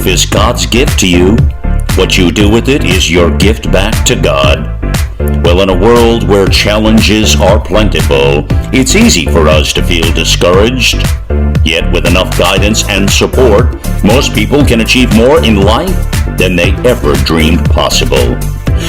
life is God's gift to you. What you do with it is your gift back to God. Well, in a world where challenges are plentiful, it's easy for us to feel discouraged. Yet with enough guidance and support, most people can achieve more in life than they ever dreamed possible.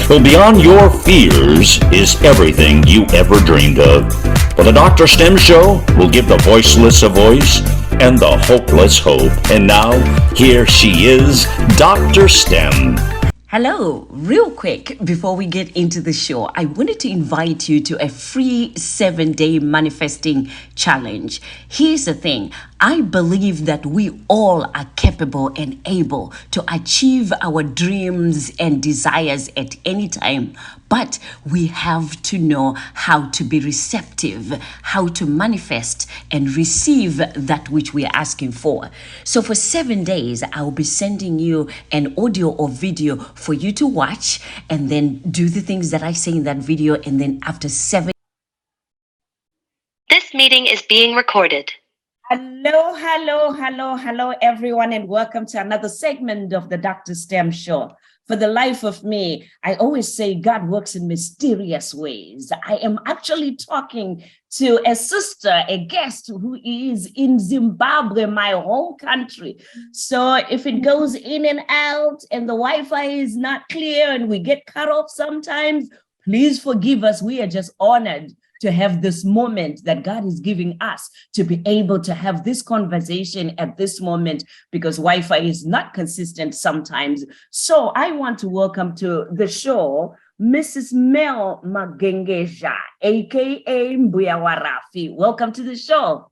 Well, beyond your fears is everything you ever dreamed of. Well, the DrSTem show will give the voiceless a voice and the hopeless hope. And now, here she is, DrSTem. Hello, real quick, before we get into the show, I wanted to invite you to a free 7-day manifesting challenge. Here's the thing. I believe that we all are capable and able to achieve our dreams and desires at any time, but we have to know how to be receptive, how to manifest and receive that which we are asking for. So for 7 days, I'll be sending you an audio or video for you to watch and then do the things that I say in that video. And then after 7. This meeting is being recorded. Hello, everyone, and welcome to another segment of the DrSTem show. For the life of me, I always say God works in mysterious ways. I am actually talking to a sister, a guest who is in Zimbabwe, my home country. So if it goes in and out and the Wi-Fi is not clear and we get cut off sometimes, please forgive us. We are just honored to have this moment that God is giving us to be able to have this conversation at this moment because Wi-Fi is not consistent sometimes. So I want to welcome to the show, Mrs. Mel Magengezha, aka Mbuya vaRaphy. Welcome to the show.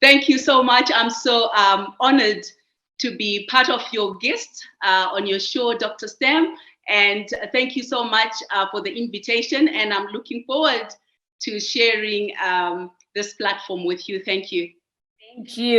Thank you so much. I'm so honored to be part of your guest on your show, DrSTem. And thank you so much for the invitation. And I'm looking forward to sharing this platform with you. Thank you.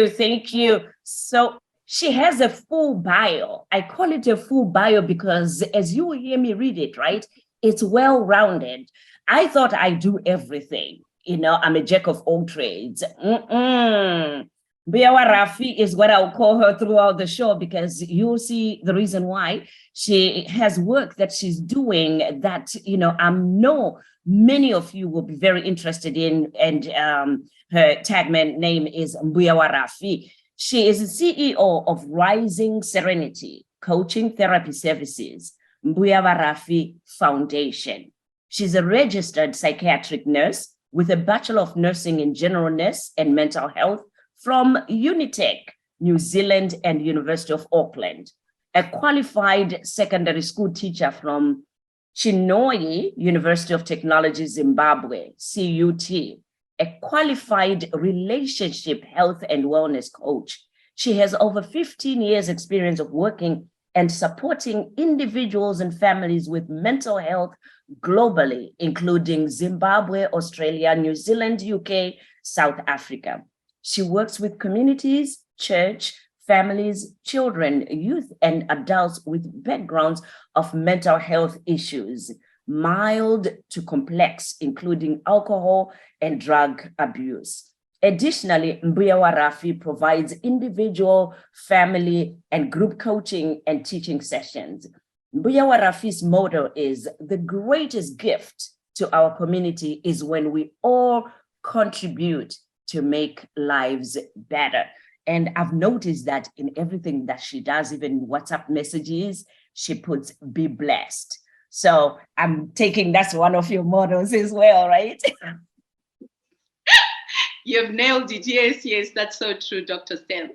Thank you. So she has a full bio. I call it a full bio because as you will hear me read it, right? It's well-rounded. I thought I do everything. You know, I'm a jack of all trades. Mbuya vaRaphy is what I'll call her throughout the show because you'll see the reason why. She has work that she's doing that, you know, I know many of you will be very interested in, and her tagman name is Mbuya vaRaphy. She is the CEO of Rising Serenity Coaching Therapy Services, Mbuya vaRaphy Foundation. She's a registered psychiatric nurse with a Bachelor of Nursing in General Nurse and Mental Health from UNITEC, New Zealand, and University of Auckland, a qualified secondary school teacher from Chinhoyi, University of Technology, Zimbabwe, CUT, a qualified relationship health and wellness coach. She has over 15 years experience of working and supporting individuals and families with mental health globally, including Zimbabwe, Australia, New Zealand, UK, South Africa. She works with communities, church, families, children, youth, and adults with backgrounds of mental health issues, mild to complex, including alcohol and drug abuse. Additionally, Mbuya vaRaphy provides individual, family, and group coaching and teaching sessions. Mbuya vaRaphy's motto is, the greatest gift to our community is when we all contribute to make lives better. And I've noticed that in everything that she does, even WhatsApp messages, she puts be blessed. So I'm taking that's one of your mottos as well, right? You've nailed it. Yes, that's so true, DrSTem.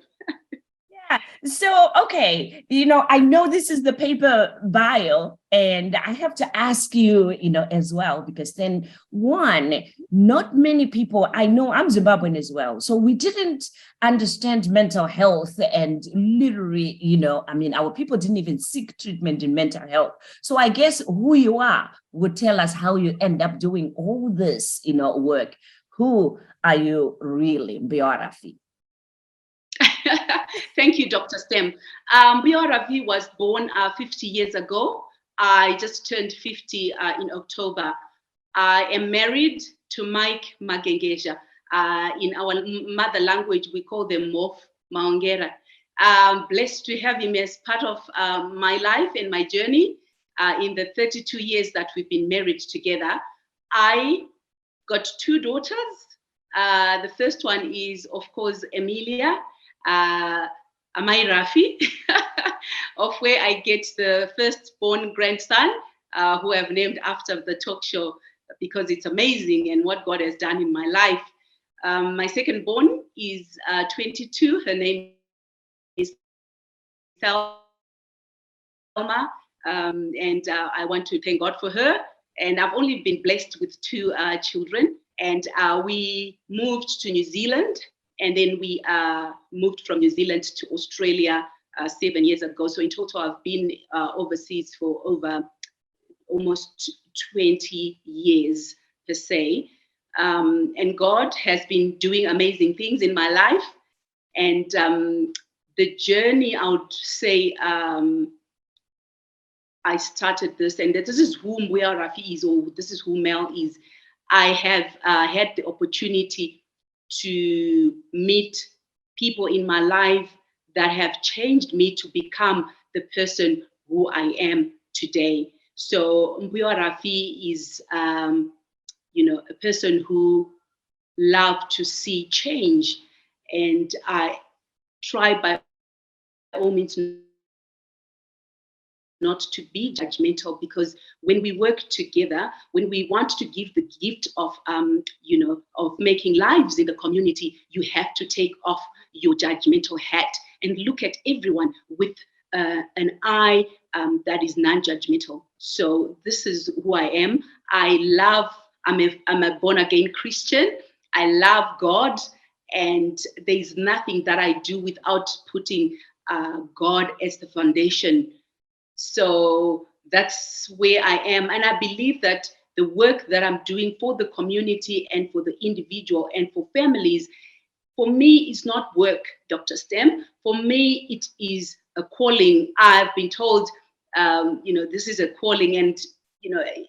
Yeah. So, okay, you know, I know this is the paper bio, and I have to ask you, you know, as well, because then one, not many people, I know I'm Zimbabwean as well, so we didn't understand mental health and literally, you know, I mean, our people didn't even seek treatment in mental health. So I guess who you are would tell us how you end up doing all this, you know, work. Who are you really, Mbuya vaRaphy? Thank you, DrSTem. Mbuya vaRaphy was born 50 years ago. I just turned 50 in October. I am married to Mel Magengezha. In our mother language, we call them Mof Maongera. I'm blessed to have him as part of my life and my journey in the 32 years that we've been married together. I got 2 daughters. The first one is, of course, Emilia, vaRaphy, of where I get the firstborn grandson, who I've named after the talk show, because it's amazing and what God has done in my life. My second-born is 22. Her name is Thelma, and I want to thank God for her. And I've only been blessed with 2 children, and we moved to New Zealand, and then we moved from New Zealand to Australia 7 years ago. So in total, I've been overseas for over almost 20 years per se. And God has been doing amazing things in my life. And the journey, I would say, I started this, and this is who vaRaphy is, or this is who Mel is. I have had the opportunity to meet people in my life that have changed me to become the person who I am today. So vaRaphy is, a person who loves to see change, and I try by all means not to be judgmental, because when we work together, when we want to give the gift of, of making lives in the community, you have to take off your judgmental hat and look at everyone with an eye that is non-judgmental. So this is who I am. I'm a born-again Christian. I love God, and there's nothing that I do without putting God as the foundation. So that's where I am. And I believe that the work that I'm doing for the community and for the individual and for families, for me, it's not work, DrSTem. For me, it is a calling. I've been told, this is a calling. And,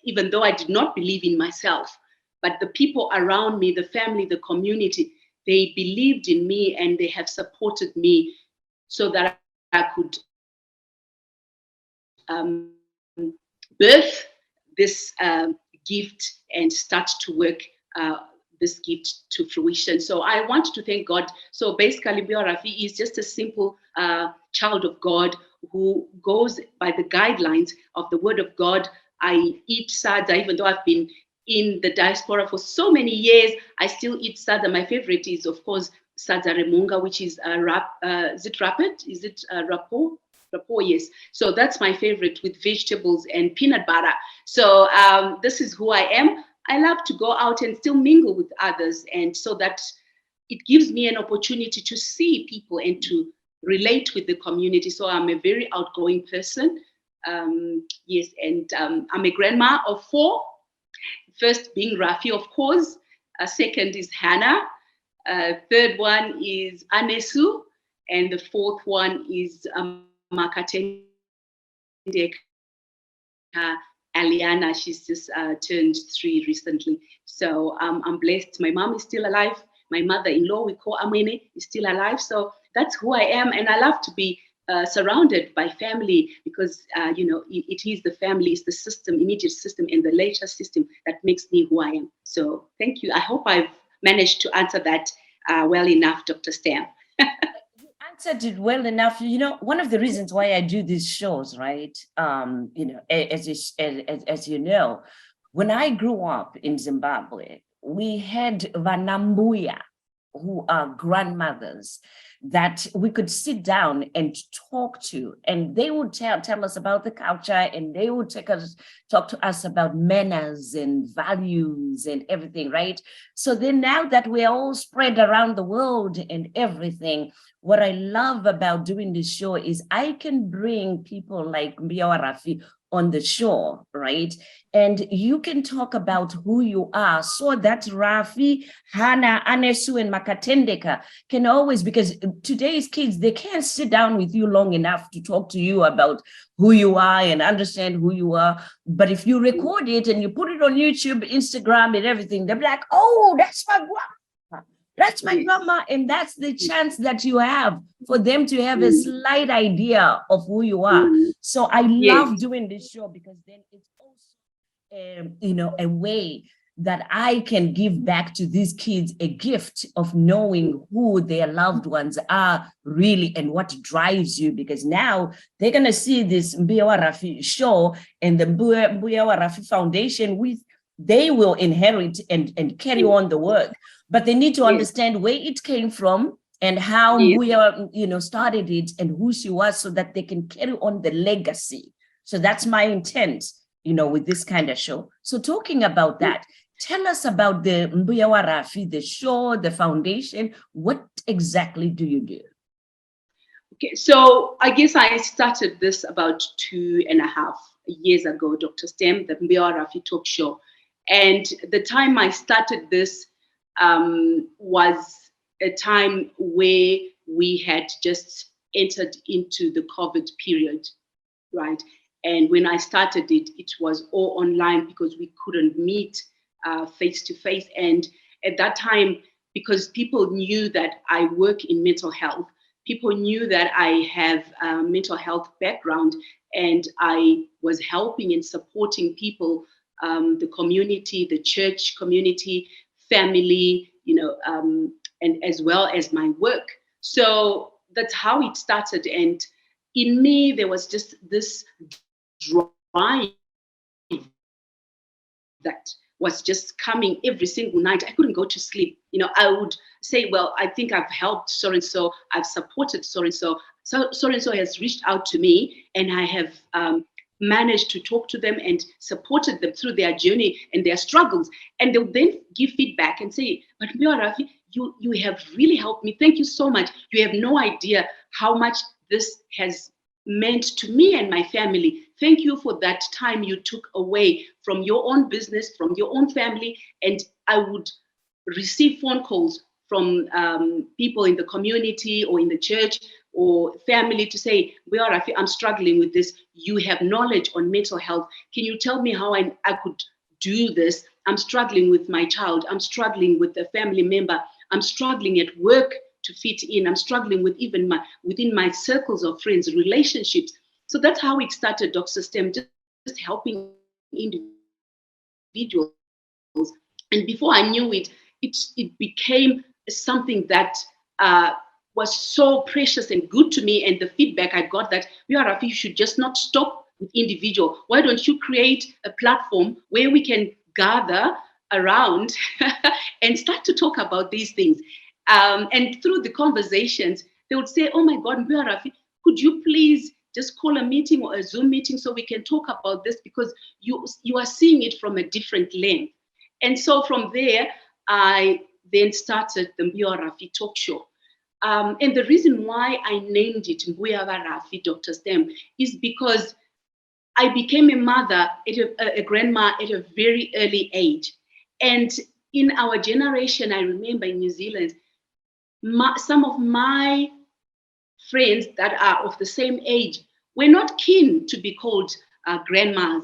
even though I did not believe in myself, but the people around me, the family, the community, they believed in me and they have supported me so that I could birth this gift and start to work this gift to fruition. So I want to thank God. So basically, vaRaphy is just a simple child of God who goes by the guidelines of the Word of God. I eat sada, even though I've been in the diaspora for so many years. I still eat sada. My favorite is, of course, sada remunga, which is is it rapid? Is it rapo? Yes. So that's my favorite, with vegetables and peanut butter. So this is who I am. I love to go out and still mingle with others, and so that it gives me an opportunity to see people and to relate with the community. So I'm a very outgoing person. Yes, and I'm a grandma of 4. First being Rafi, of course. Second is Hannah. Third one is Anesu. And the 4th one is Makatendeka Aliana. She's just turned 3 recently. So I'm blessed. My mom is still alive. My mother-in-law, we call Amene, is still alive. So that's who I am. And I love to be surrounded by family, because, it is the family, it's the system, immediate system, and the later system that makes me who I am. So thank you. I hope I've managed to answer that well enough, DrSTem. You answered it well enough. One of the reasons why I do these shows, right? As you know, when I grew up in Zimbabwe, we had Mbuya, who are grandmothers, that we could sit down and talk to, and they would tell us about the culture, and they would talk to us about manners and values and everything, right? So then, now that we're all spread around the world and everything, what I love about doing this show is I can bring people like vaRaphy on the show, right? And you can talk about who you are, so that Rafi, Hannah, Anesu, and Makatendeka can always, because today's kids, they can't sit down with you long enough to talk to you about who you are and understand who you are. But if you record it and you put it on YouTube, Instagram, and everything, they're like, oh, that's my grandma. That's my Yes. grandma. And that's the chance that you have for them to have a slight idea of who you are. So I love Yes. doing this show because then it's also, a way that I can give back to these kids a gift of knowing who their loved ones are really and what drives you, because now they're going to see this Mbuya vaRaphy show and the Mbuya vaRaphy Foundation they will inherit and carry on the work, but they need to understand where it came from and how Mbuya, started it and who she was, so that they can carry on the legacy. So that's my intent, with this kind of show. So talking about that, tell us about the Mbuya vaRaphy, the show, the foundation. What exactly do you do? Okay, so I guess I started this about 2.5 years ago, DrSTem, the Mbuya vaRaphy talk show. And the time I started this was a time where we had just entered into the COVID period, right? And when I started it, it was all online because we couldn't meet face to face. And at that time, because people knew that I work in mental health, people knew that I have a mental health background, and I was helping and supporting people, the community, the church community, family, and as well as my work. So that's how it started. And in me, there was just this drive that was just coming every single night. I couldn't go to sleep. I would say, well, I think I've helped so-and-so, I've supported so-and-so, so-and-so has reached out to me, and I have managed to talk to them and supported them through their journey and their struggles. And they'll then give feedback and say, but Mbuya vaRaphy, you have really helped me. Thank you so much. You have no idea how much this has meant to me and my family. Thank you for that time you took away from your own business, from your own family. And I would receive phone calls from people in the community or in the church or family to say, Mbuya vaRaphy, I'm struggling with this. You have knowledge on mental health. Can you tell me how I could do this? I'm struggling with my child. I'm struggling with a family member. I'm struggling at work to fit in. I'm struggling with even within my circles of friends, relationships. So that's how it started, DrSTem, just helping individuals. And before I knew it, it became something that was so precious and good to me. And the feedback I got that, Mbuya vaRaphy, you should just not stop with individual. Why don't you create a platform where we can gather around and start to talk about these things? And through the conversations, they would say, oh my God, Mbuya vaRaphy, could you please just call a meeting or a Zoom meeting so we can talk about this, because you are seeing it from a different lens. And so from there, I then started the Mbuya vaRaphy talk show. And the reason why I named it Mbuya vaRaphy DrSTem is because I became a mother, a grandma at a very early age. And in our generation, I remember in New Zealand, some of my friends that are of the same age were not keen to be called grandmas.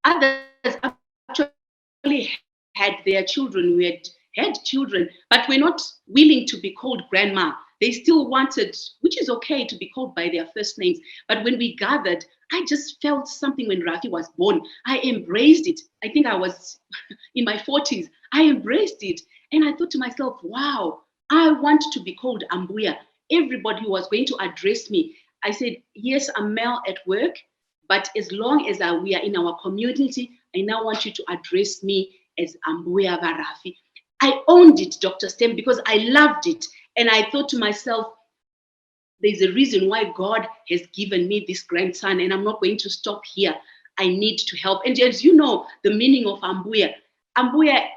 Others actually had their children, we had children, but were not willing to be called grandma. They still wanted, which is okay, to be called by their first names. But when we gathered, I just felt something when Rafi was born. I embraced it. I think I was in my 40s. I embraced it. And I thought to myself, wow, I want to be called Mbuya. Everybody who was going to address me, I said, yes, I'm Mel at work, but as long as we are in our community, I now want you to address me as Mbuya vaRaphy. I owned it, DrSTem, because I loved it. And I thought to myself, there's a reason why God has given me this grandson, and I'm not going to stop here. I need to help. And as you know, the meaning of Mbuya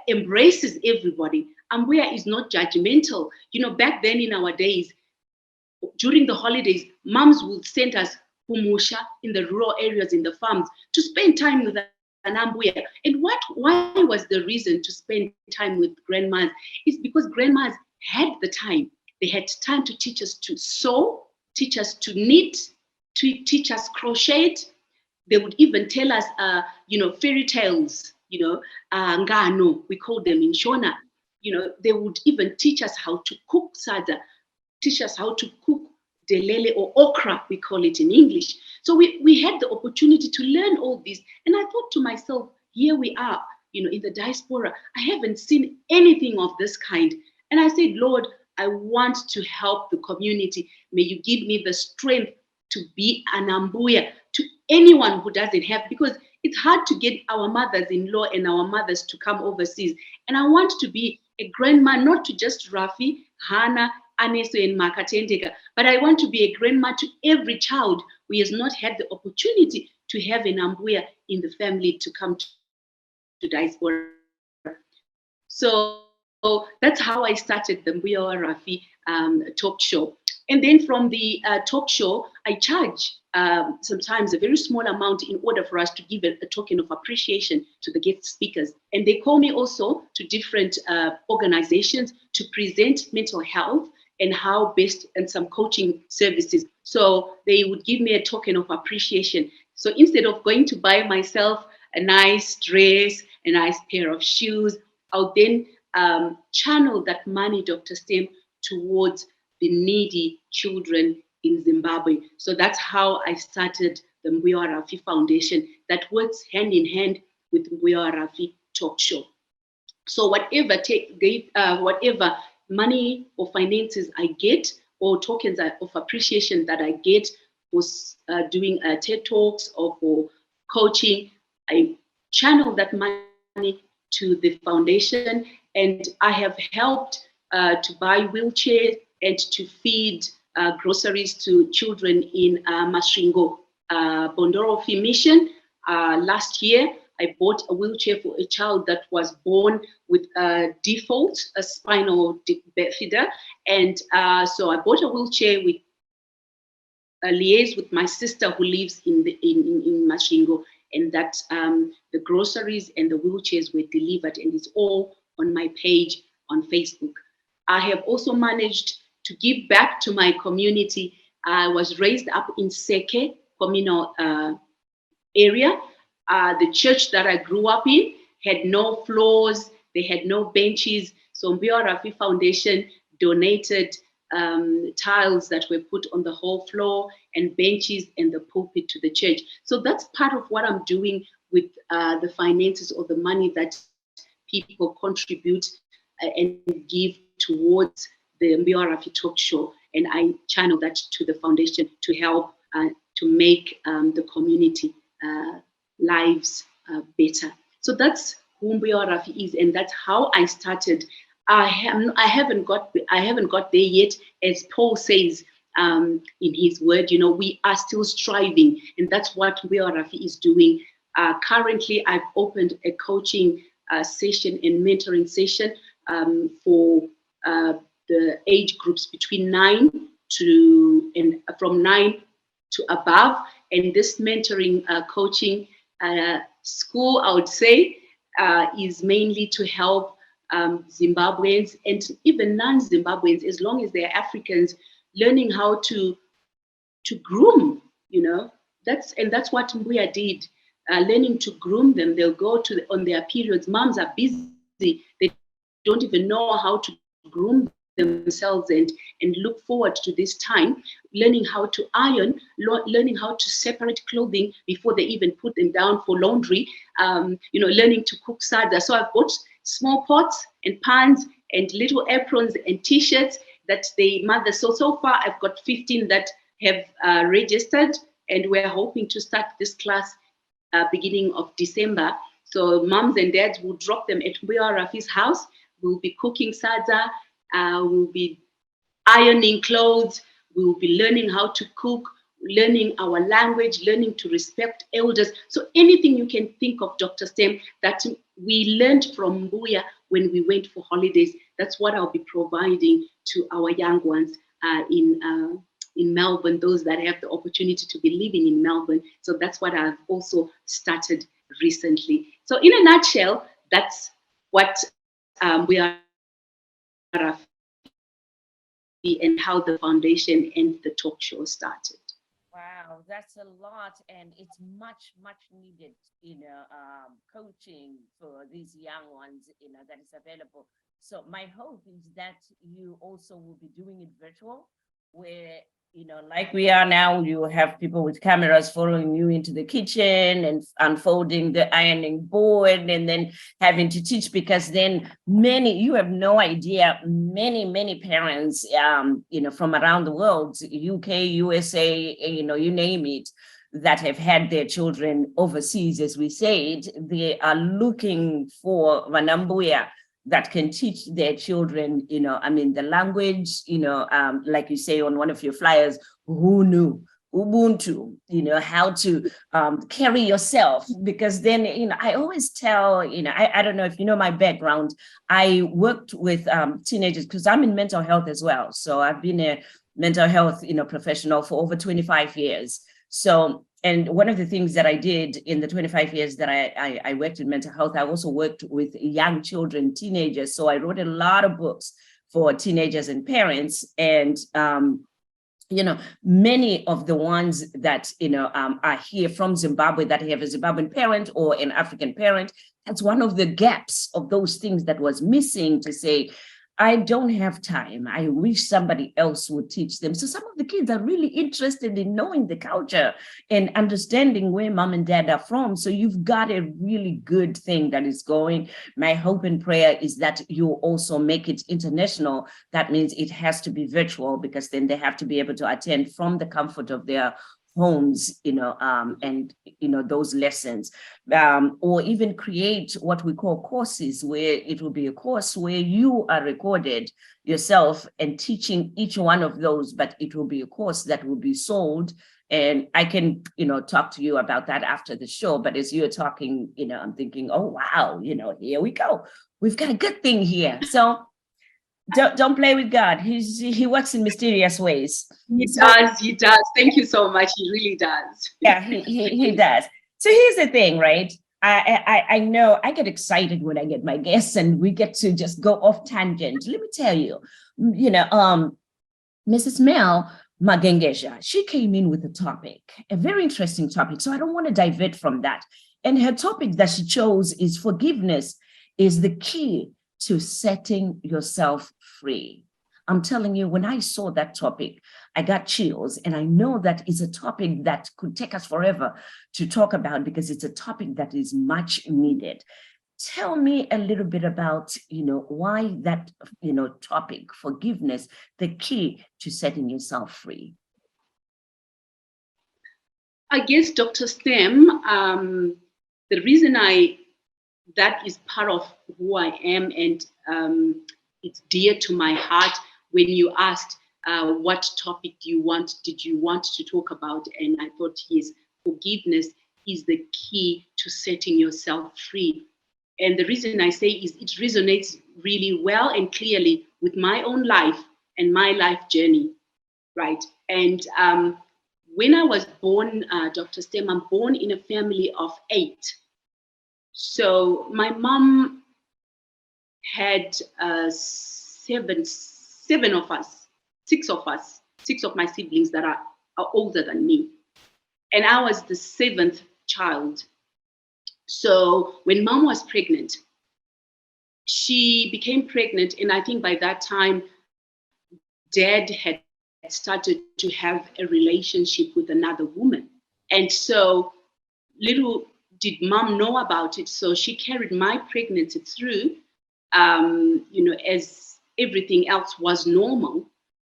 embraces everybody. Mbuya is not judgmental. Back then in our days, during the holidays, moms would send us humusha in the rural areas, in the farms, to spend time with an Mbuya. And why was the reason to spend time with grandmas? It's because grandmas had the time. They had time to teach us to sew, teach us to knit, to teach us crochet. They would even tell us, fairy tales, ngano, we call them in Shona, they would even teach us how to cook sada, teach us how to cook delele or okra, we call it in English. So we had the opportunity to learn all this. And I thought to myself, here we are, in the diaspora. I haven't seen anything of this kind. And I said, Lord, I want to help the community. May you give me the strength to be an Mbuya to anyone who doesn't have, because it's hard to get our mothers-in-law and our mothers to come overseas. And I want to be a grandma, not to just Rafi, Hannah, Aneso, and Makatendeka, but I want to be a grandma to every child who has not had the opportunity to have an Mbuya in the family to come to diaspora. So that's how I started the Mbuya vaRaphy talk show. And then from the talk show, I charge sometimes a very small amount in order for us to give a token of appreciation to the guest speakers. And they call me also to different organizations to present mental health and how best, and some coaching services. So they would give me a token of appreciation. So instead of going to buy myself a nice dress, a nice pair of shoes, I'll then channel that money, DrSTem, towards the needy children in Zimbabwe. So that's how I started the Mbuya vaRaphy Foundation that works hand in hand with Mbuya vaRaphy Talk Show. So whatever whatever money or finances I get, or tokens of appreciation that I get for doing TED Talks or for coaching, I channel that money to the foundation, and I have helped to buy wheelchairs and to feed groceries to children in Masvingo, Bondorofi mission. Last year, I bought a wheelchair for a child that was born with a spinal bifida, and so I bought a wheelchair with liaise with my sister who lives in Masvingo, and that the groceries and the wheelchairs were delivered, and it's all on my page on Facebook. I have also managed to give back to my community. I was raised up in Seke communal area. The church that I grew up in had no floors, they had no benches. So Mbuya vaRaphy Foundation donated tiles that were put on the whole floor and benches and the pulpit to the church. So that's part of what I'm doing with the finances or the money that people contribute and give towards the Mbuya vaRaphy talk show. And I channel that to the foundation to help to make the community lives better. So that's who Mbuya vaRaphy is, and that's how I started. I haven't got there yet, as Paul says in his word. We are still striving, and that's what Mbuya vaRaphy is doing. Currently, I've opened a coaching session and mentoring session for the age groups between from 9 to above. And this mentoring coaching school, I would say, is mainly to help Zimbabweans and even non-Zimbabweans, as long as they're Africans, learning how to groom. That's what Mbuya did. Learning to groom them. They'll go on their periods. Moms are busy. They don't even know how to groom themselves and look forward to this time, learning how to iron, learning how to separate clothing before they even put them down for laundry, learning to cook sada. So I've bought small pots and pans and little aprons and t-shirts that they mother. So far I've got 15 that have registered, and we're hoping to start this class beginning of December. So moms and dads will drop them at Mbuya vaRaphy's house. We'll be cooking sada, we'll be ironing clothes, we'll be learning how to cook, learning our language, learning to respect elders. So anything you can think of, DrSTem, that we learned from Mbuya when we went for holidays, that's what I'll be providing to our young ones in Melbourne, those that have the opportunity to be living in Melbourne. So that's what I've also started recently. So in a nutshell, that's what we are and how the foundation and the talk show started. Wow, that's a lot, and it's much needed, coaching for these young ones, that is available So my hope is that you also will be doing it virtual, where, like we are now, you have people with cameras following you into the kitchen and unfolding the ironing board and then having to teach, because then you have no idea, many parents, from around the world, UK, USA, you name it, that have had their children overseas, as we said, they are looking for Mbuya that can teach their children, the language, like you say on one of your flyers, who knew? Ubuntu, how to carry yourself, because then, I always tell, I don't know if you know my background. I worked with teenagers because I'm in mental health as well. So I've been a mental health, professional for over 25 years. So, and one of the things that I did in the 25 years that I worked in mental health, I also worked with young children, teenagers. So I wrote a lot of books for teenagers and parents. And, many of the ones that, are here from Zimbabwe that have a Zimbabwean parent or an African parent, that's one of the gaps of those things that was missing, to say, I don't have time. I wish somebody else would teach them. So some of the kids are really interested in knowing the culture and understanding where mom and dad are from. So you've got a really good thing that is going. My hope and prayer is that you also make it international. That means it has to be virtual, because then they have to be able to attend from the comfort of their homes, and those lessons, or even create what we call courses, where it will be a course where you are recorded yourself and teaching each one of those, but it will be a course that will be sold. And I can, talk to you about that after the show. But as you're talking, I'm thinking, oh, wow, here we go. We've got a good thing here. So don't play with God. He works in mysterious ways. He does. Thank you so much. He really does. Yeah, he does. So here's the thing, right? I know I get excited when I get my guests and we get to just go off tangent. Let me tell you, Mrs. Mel Magengezha, she came in with a topic, a very interesting topic. So I don't want to divert from that. And her topic that she chose is forgiveness is the key to setting yourself free. I'm telling you, when I saw that topic, I got chills. And I know that it's a topic that could take us forever to talk about, because it's a topic that is much needed. Tell me a little bit about, why that, topic, forgiveness, the key to setting yourself free. I guess, DrSTem, the reason that is part of who I am, and it's dear to my heart. When you asked what topic did you want to talk about, and I thought, yes, forgiveness is the key to setting yourself free. And the reason I say is it resonates really well and clearly with my own life and my life journey, right? And when I was born, DrSTem, I'm born in a family of 8. So my mom had 7 of us, 6 of us, 6 of my siblings that are older than me. And I was the 7th child. So when mom was pregnant, she became pregnant. And I think by that time, dad had started to have a relationship with another woman. And so little did mom know about it. So she carried my pregnancy through, as everything else was normal.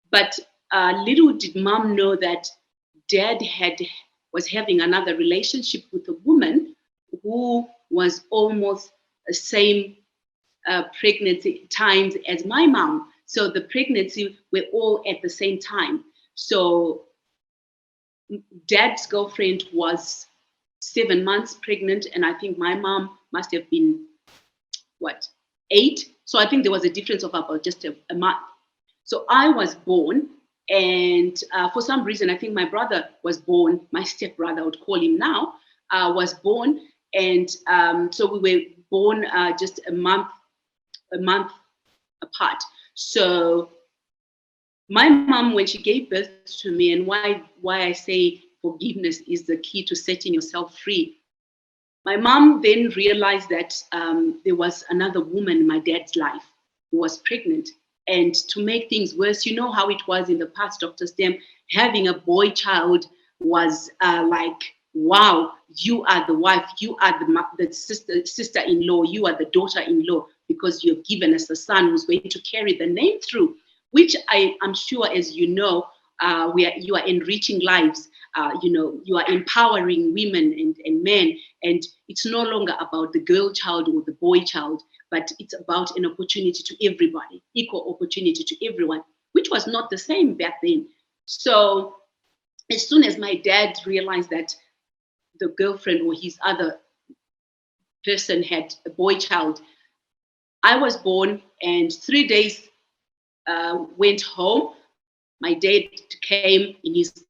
But little did mom know that dad was having another relationship with a woman who was almost the same pregnancy times as my mom. So the pregnancy were all at the same time. So dad's girlfriend was 7 months pregnant, and I think my mom must have been, 8? So I think there was a difference of about just a month. So I was born, and for some reason, I think my brother was born, my stepbrother, I would call him now, was born. And so we were born just a month apart. So my mom, when she gave birth to me, and why I say forgiveness is the key to setting yourself free, my mom then realized that there was another woman in my dad's life. who was pregnant. And to make things worse, you know how it was in the past, Dr. Stem, having a boy child was like, wow, you are the wife, you are the sister-in-law, you are the daughter-in-law, because you've given us a son who's going to carry the name through, which I'm sure, as you know, you are enriching lives. You are empowering women and men, and it's no longer about the girl child or the boy child, but it's about an opportunity to everybody, equal opportunity to everyone, which was not the same back then. So as soon as my dad realized that the girlfriend or his other person had a boy child, I was born, and 3 days went home. My dad came in his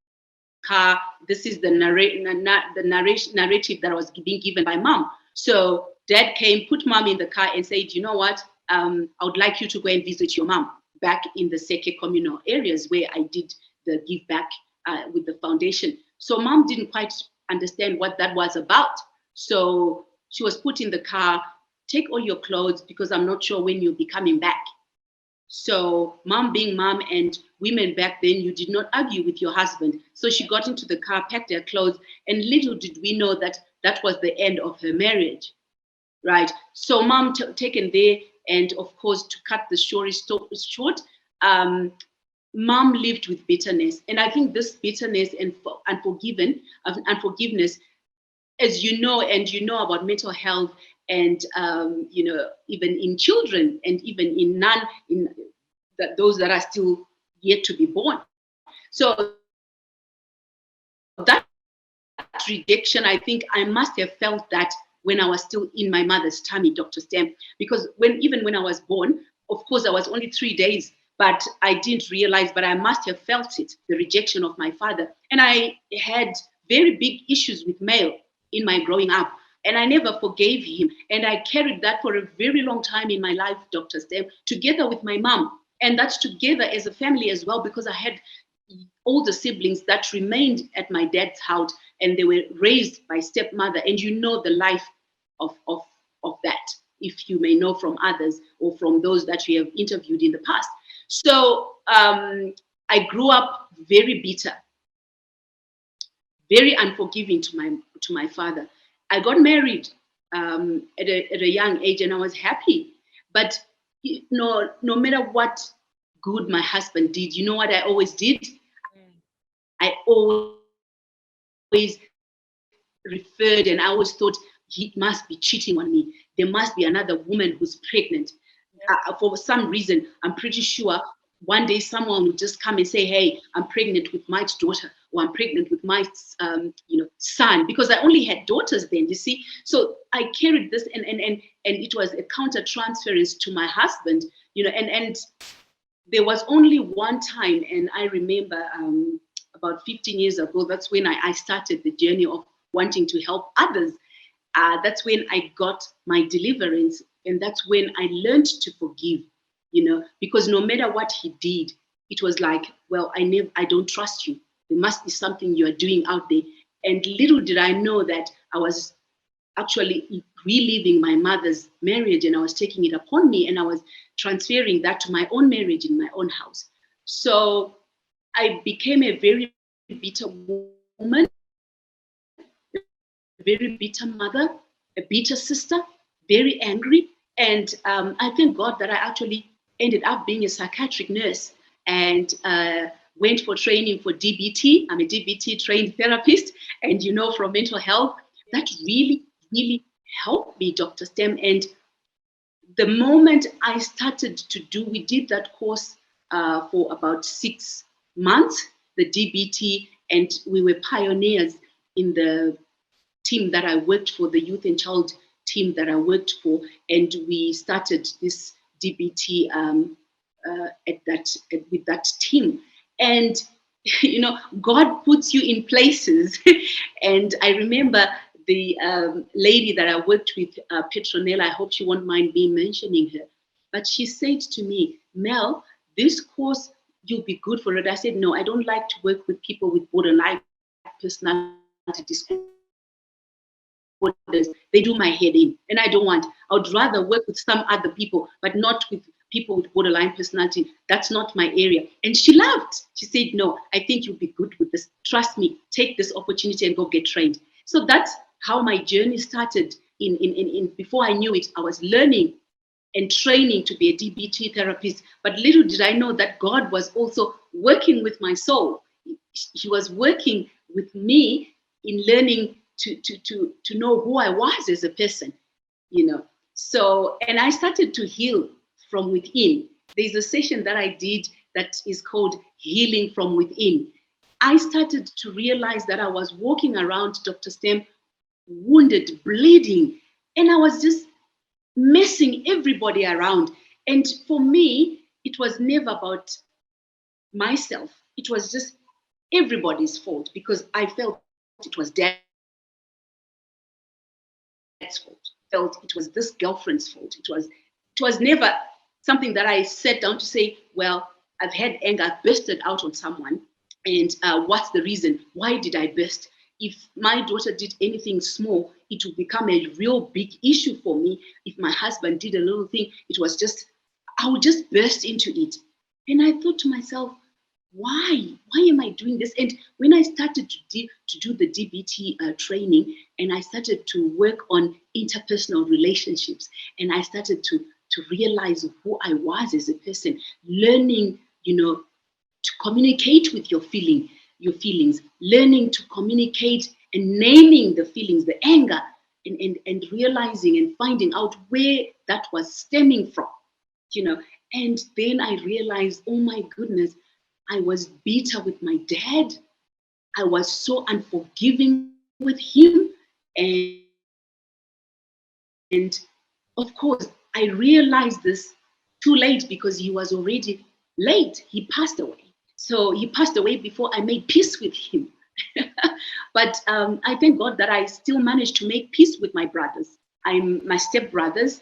car. This is the narrative that was being given by mom. So dad came, put mom in the car and said, you know what, I would like you to go and visit your mom back in the Seke communal areas where I did the give back with the foundation. So mom didn't quite understand what that was about. So she was put in the car, take all your clothes because I'm not sure when you'll be coming back. So mom being mom, and women back then, you did not argue with your husband. So she got into the car, packed her clothes, and little did we know that that was the end of her marriage, right? So mom taken there, and of course, to cut the story short, mom lived with bitterness. And I think this bitterness and unforgiveness, as you know, and you know about mental health, and even in children, and even in those that are still yet to be born. So that rejection, I think I must have felt that when I was still in my mother's tummy, Dr. Stem, because even when I was born, of course, I was only 3 days, but I didn't realize, but I must have felt it, the rejection of my father. And I had very big issues with Mel in my growing up. And I never forgave him. And I carried that for a very long time in my life, Dr. Stem, together with my mom. And that's together as a family as well, because I had older siblings that remained at my dad's house, and they were raised by stepmother. And you know the life of that, if you may know from others or from those that you have interviewed in the past. So I grew up very bitter, very unforgiving to my father. I got married at a young age, and I was happy. But no matter what good my husband did, you know what I always did? I always referred, and I always thought, he must be cheating on me. There must be another woman who's pregnant. For some reason, I'm pretty sure one day someone would just come and say, hey, I'm pregnant with Mike's daughter, or I'm pregnant with Mike's son, because I only had daughters then, you see. So I carried this, and it was a counter transference to my husband, and there was only one time, and I remember about 15 years ago, that's when I started the journey of wanting to help others. That's when I got my deliverance, and that's when I learned to forgive, because no matter what he did, it was like, well, I don't trust you. There must be something you are doing out there. And little did I know that I was actually reliving my mother's marriage, and I was taking it upon me, and I was transferring that to my own marriage in my own house. So I became a very bitter woman, a very bitter mother, a bitter sister, very angry. And I thank God that I actually ended up being a psychiatric nurse, and went for training for DBT. I'm a DBT trained therapist, and from mental health, that really, really helped me, Dr. Stem. And the moment I started we did that course for about 6 months, the DBT, and we were pioneers in the team that I worked for, the youth and child team that I worked for, and we started this DBT with that team. And God puts you in places. And I remember the lady that I worked with, Petronella, I hope she won't mind me mentioning her, but she said to me, Mel, this course, you'll be good for it. I said, no, I don't like to work with people with borderline personality disorders. They do my head in, and I don't want. I would rather work with some other people, but not with people with borderline personality. That's not my area. And she laughed. She said, no, I think you'll be good with this. Trust me, take this opportunity and go get trained. So that's how my journey started. Before I knew it, I was learning and training to be a DBT therapist. But little did I know that God was also working with my soul. He was working with me in learning to know who I was as a person, you know. So, and I started to heal from within. There's a session that I did that is called Healing from Within. I started to realize that I was walking around, DrSTem, wounded, bleeding, and I was just messing everybody around. And for me, it was never about myself. It was just everybody's fault, because I felt it was Dad's fault. I felt it was this girlfriend's fault. It was never something that I sat down to say, well, I've had anger, I've bursted out on someone, and what's the reason? Why did I burst? If my daughter did anything small, it would become a real big issue for me. If my husband did a little thing, I would just burst into it. And I thought to myself, why am I doing this? And when I started to do the DBT training, and I started to work on interpersonal relationships, and I started to realize who I was as a person, learning, you know, to communicate with your feelings, learning to communicate and naming the feelings, the anger, and realizing and finding out where that was stemming from, you know. And then I realized, oh my goodness, I was bitter with my dad. I was so unforgiving with him. And of course, I realized this too late, because he was already late. He passed away. So he passed away before I made peace with him. But I thank God that I still managed to make peace with my brothers. My stepbrothers,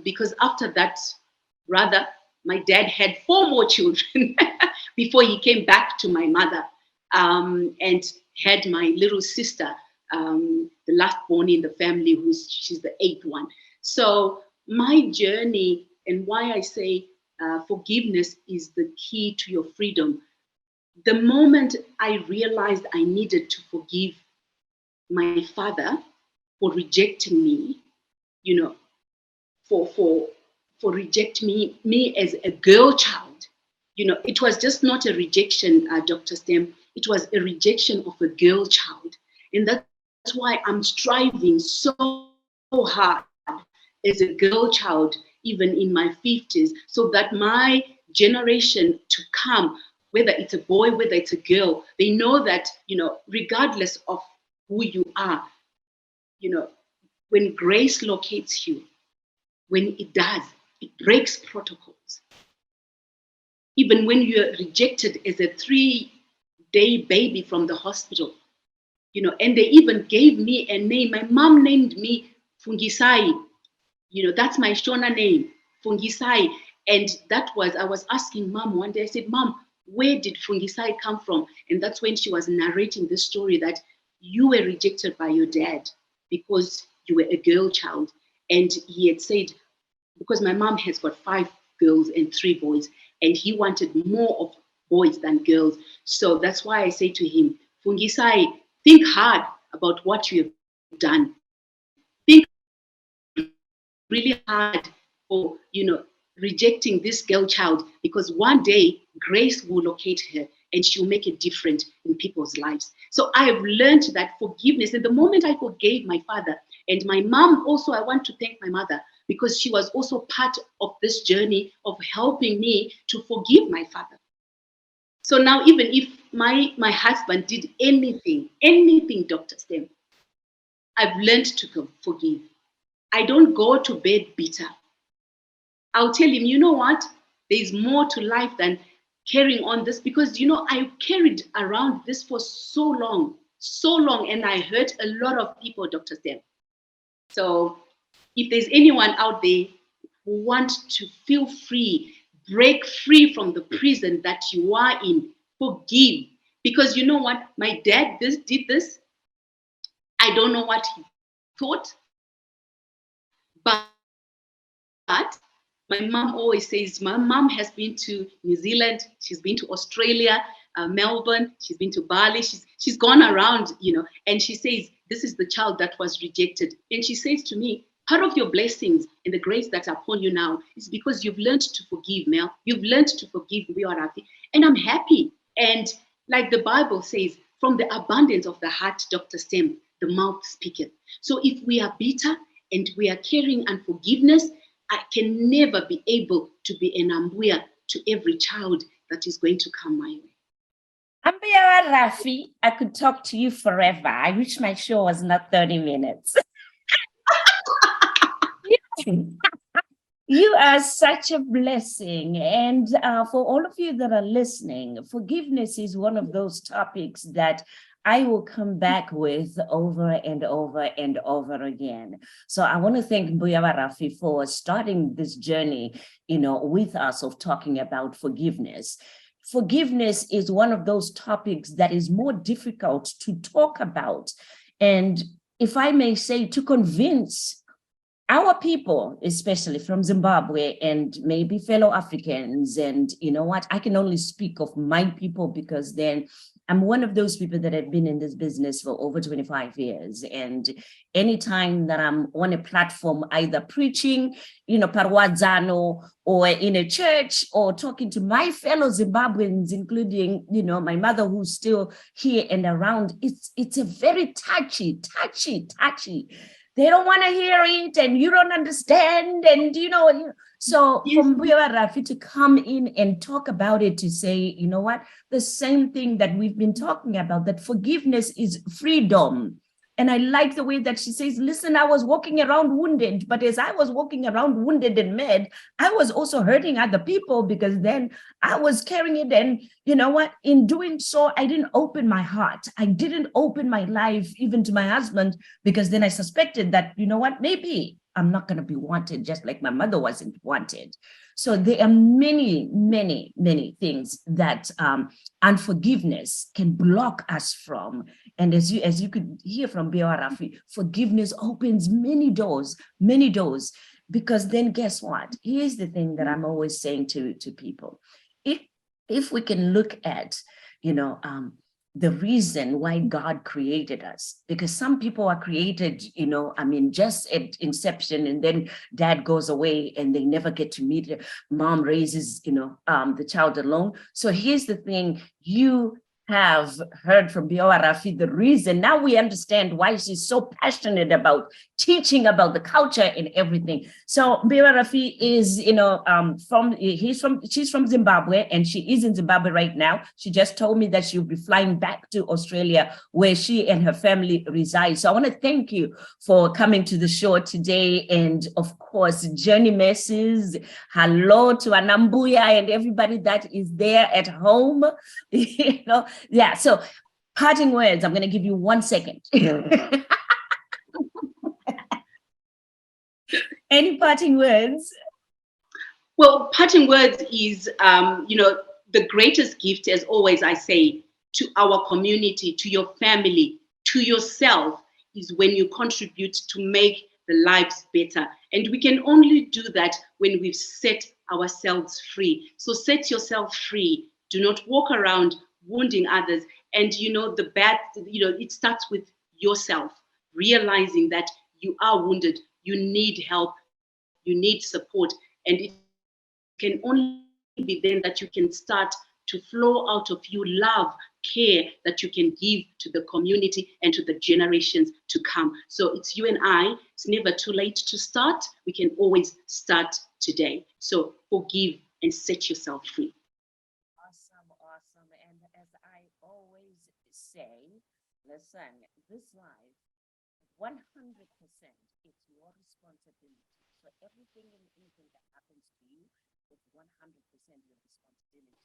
because after that, rather, my dad had 4 more children before he came back to my mother, and had my little sister, the last born in the family, she's the 8th one. So my journey, and why I say forgiveness is the key to your freedom. The moment I realized I needed to forgive my father for rejecting me, you know, for rejecting me as a girl child, you know, it was just not a rejection, DrSTem. It was a rejection of a girl child, and that's why I'm striving so hard as a girl child, even in my 50s, so that my generation to come, whether it's a boy, whether it's a girl, they know that, you know, regardless of who you are, you know, when grace locates you, when it does, it breaks protocols. Even when you're rejected as a 3-day baby from the hospital, you know, and they even gave me a name. My mom named me Fungisai. You know, that's my Shona name, Fungisai. And I was asking Mom one day, I said, Mom, where did Fungisai come from? And that's when she was narrating this story, that you were rejected by your dad because you were a girl child. And he had said, because my mom has got 5 girls and 3 boys, and he wanted more of boys than girls. So that's why I say to him, Fungisai, think hard about what you have done. Think really hard for, you know, rejecting this girl child, because one day grace will locate her and she'll make a difference in people's lives. So I have learned that forgiveness, and the moment I forgave my father and my mom also, I want to thank my mother, because she was also part of this journey of helping me to forgive my father. So now, even if my husband did anything, DrSTem, I've learned to forgive. I don't go to bed bitter. I'll tell him, you know what? There's more to life than carrying on this, because, you know, I carried around this for so long, and I hurt a lot of people, DrSTem. So if there's anyone out there who wants to feel free, break free from the prison that you are in, forgive. Because you know what? My dad did this. I don't know what he thought, but My mom always says, my mom has been to New Zealand, she's been to Australia, Melbourne, she's been to Bali, she's gone around, and she says, this is the child that was rejected. And she says to me, part of your blessings and the grace that's upon you now is because you've learned to forgive, Mel. You've learned to forgive vaRaphy. And I'm happy. And like the Bible says, from the abundance of the heart, DrSTem, the mouth speaketh. So if we are bitter and we are carrying unforgiveness, I can never be able to be an Mbuya to every child that is going to come my way. vaRaphy, I could talk to you forever. I wish my show was not 30 minutes. You are such a blessing. And for all of you that are listening, forgiveness is one of those topics that I will come back with over and over and over again. So I want to thank vaRaphy for starting this journey, with us of talking about forgiveness. Forgiveness is one of those topics that is more difficult to talk about. And if I may say, to convince our people, especially from Zimbabwe and maybe fellow Africans, and I can only speak of my people because then I'm one of those people that have been in this business for over 25 years. And anytime that I'm on a platform, either preaching, parwadzano, or in a church, or talking to my fellow Zimbabweans, including, my mother who's still here and around, it's a very touchy. They don't want to hear it, and you don't understand, and so for vaRaphy to come in and talk about it, to say, the same thing that we've been talking about, that forgiveness is freedom. And I like the way that she says, listen, I was walking around wounded, but as I was walking around wounded and mad, I was also hurting other people, because then I was carrying it. And in doing so, I didn't open my heart. I didn't open my life even to my husband, because then I suspected that, maybe I'm not going to be wanted, just like my mother wasn't wanted. So there are many, many, many things that unforgiveness can block us from. And as you could hear from vaRaphy, forgiveness opens many doors, because then guess what? Here's the thing that I'm always saying to people. If we can look at, the reason why God created us, because some people are created, just at inception, and then dad goes away and they never get to meet her. Mom raises, the child alone. So here's the thing, you have heard from vaRaphy the reason. Now we understand why she's so passionate about teaching about the culture and everything. So vaRaphy is, she's from Zimbabwe, and she is in Zimbabwe right now. She just told me that she'll be flying back to Australia, where she and her family reside. So I want to thank you for coming to the show today. And of course, Journey Messes, hello to Mbuya and everybody that is there at home. Yeah, so parting words, I'm going to give you 1 second. Any parting words? Well, parting words is, the greatest gift, as always I say, to our community, to your family, to yourself, is when you contribute to make the lives better. And we can only do that when we've set ourselves free. So set yourself free. Do not walk around wounding others. And it starts with yourself, realizing that you are wounded, you need help, you need support. And it can only be then that you can start to flow out of you love, care that you can give to the community and to the generations to come. So it's you and I. It's never too late to start. We can always start today. So forgive and set yourself free. Awesome. And as I always say, listen, this life, 100%, it's your responsibility. So everything and anything that happens to you, it's 100% your responsibility.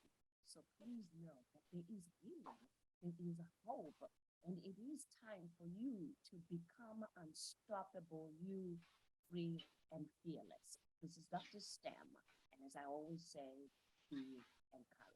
So please know that there is healing, there is hope, and it is time for you to become unstoppable, you, free, and fearless. This is DrSTem, and as I always say, be encouraged.